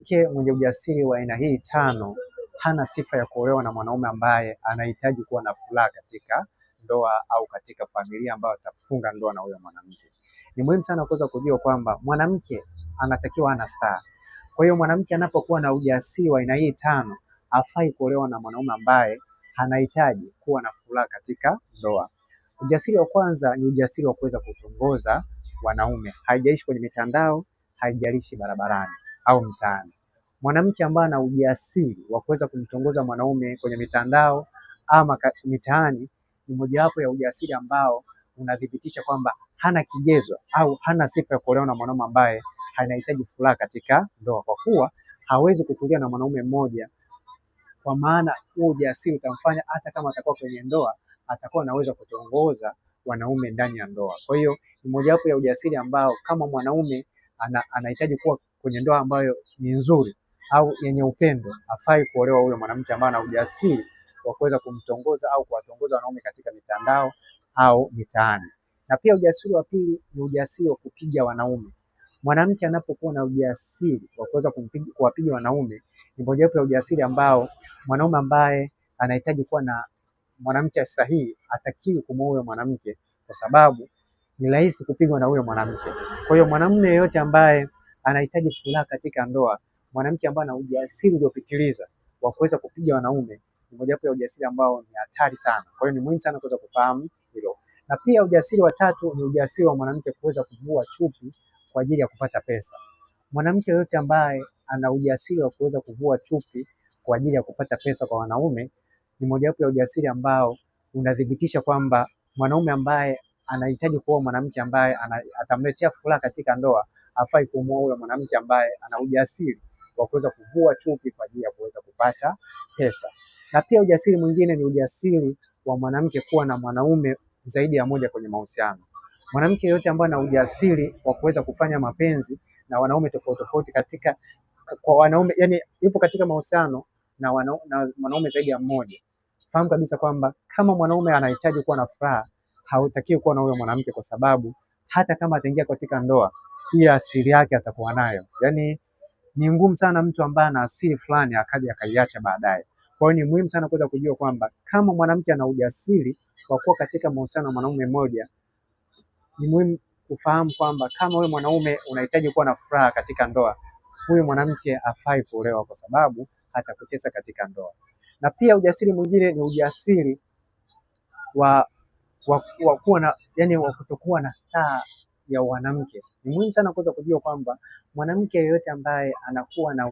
Mwanamke mwenye ujasiri wa aina hii tano hana sifa ya kuolewa na mwanaume ambaye anahitaji kuwa na furaha katika ndoa au katika familia ambayo atafunga ndoa na huyo mwanamke. Ni muhimu sana kuweza kujua kwamba mwanamke anatakiwa ana staa. Kwa hiyo mwanamke anapokuwa na ujasiri wa aina hii tano hafai kuolewa na mwanaume ambaye anahitaji kuwa na furaha katika ndoa. Ujasiri wa kwanza ni ujasiri wa kuweza kutongoza wanaume, haijalishi kwenye mitandao, haijalishi barabarani au mtaani. Mwanamke ambaye ana ujasiri wa kuweza kumtongoza mwanaume kwenye mitandao ama mitaani ni mojawapo ya ujasiri ambao unadhibitisha kwamba hana kigezo au hana sifa ya kuolewa na mwanaume ambaye anahitaji furaha katika ndoa, kwa kuwa hawezi kutulia na mwanaume mmoja, kwa maana huo ujasiri utamfanya hata kama atakuwa kwenye ndoa atakuwa anaweza kutongoza wanaume ndani ya ndoa. Kwa hiyo ni mojawapo ya ujasiri ambao kama mwanaume anahitaji kuwa kwenye ndoa ambayo ni nzuri au yenye upendo, hafai kuolewa huyo mwanamke ambaye ana ujasiri wa kuweza kumtongoza au kuwatongoza wanaume katika mitandao au mitaani. Na pia ujasiri wa pili ni ujasiri wa kupiga wanaume. Mwanamke anapokuwa na ujasiri wa kuweza kuwapiga wanaume ni mojawapo ya ujasiri ambao mwanaume ambaye anahitaji kuwa na mwanamke sahihi hatakiwi kumuoa huyo mwanamke, kwa sababu ni rahisi kupigwa na huyo mwanamke. Kwa hiyo mwanamume yeyote ambaye anahitaji furaha katika ndoa, mwanamke ambaye ana ujasiri uliopitiliza wa kuweza kupiga wanaume ni mojawapo ya ujasiri ambao ni hatari sana. Kwa hiyo ni muhimu sana kuweza kufahamu hilo. Na pia ujasiri wa tatu ni ujasiri wa mwanamke kuweza kuvua chupi kwa ajili ya kupata pesa. Mwanamke yoyote ambaye ana ujasiri wa kuweza kuvua chupi kwa ajili ya kupata pesa kwa wanaume ni mojawapo ya ujasiri ambao unadhibitisha kwamba mwanaume ambaye anahitaji kuoa mwanamke ambaye atamletea furaha katika ndoa hafai kumuoa huyo mwanamke ambaye ana ujasiri wa kuweza kuvua chupi kwa ajili ya kuweza kupata pesa. Na pia ujasiri mwingine ni ujasiri wa mwanamke kuwa na mwanaume zaidi ya moja kwenye mahusiano. Mwanamke yote ambaye ana ujasiri wa kuweza kufanya mapenzi na wanaume tofauti tofauti kwa wanaume, yani yupo katika mahusiano na wanaume zaidi ya mmoja, fahamu kabisa kwamba kama mwanaume anahitaji kuwa na furaha, hautakiwi kuwa na huyo mwanamke, kwa sababu hata kama ataingia katika ndoa, hii asili yake atakuwa nayo. Yani ni ngumu sana mtu ambaye ana asili fulani akaja akaiacha baadaye. Kwa hiyo ni muhimu sana kuweza kujua kwamba kama mwanamke ana ujasiri wa kuwa katika mahusiano na mwanaume mmoja, ni muhimu kufahamu kwamba kama wewe mwanaume unahitaji kuwa na furaha katika ndoa, huyu mwanamke hafai kuolewa, kwa sababu atakutesa katika ndoa. Na pia ujasiri mwingine ni ujasiri wa kuwa na, yani wa kutokuwa na staa ya wanamke. Ni muhimu sana kuweza kujua kwamba mwanamke yeyote ambaye anakuwa na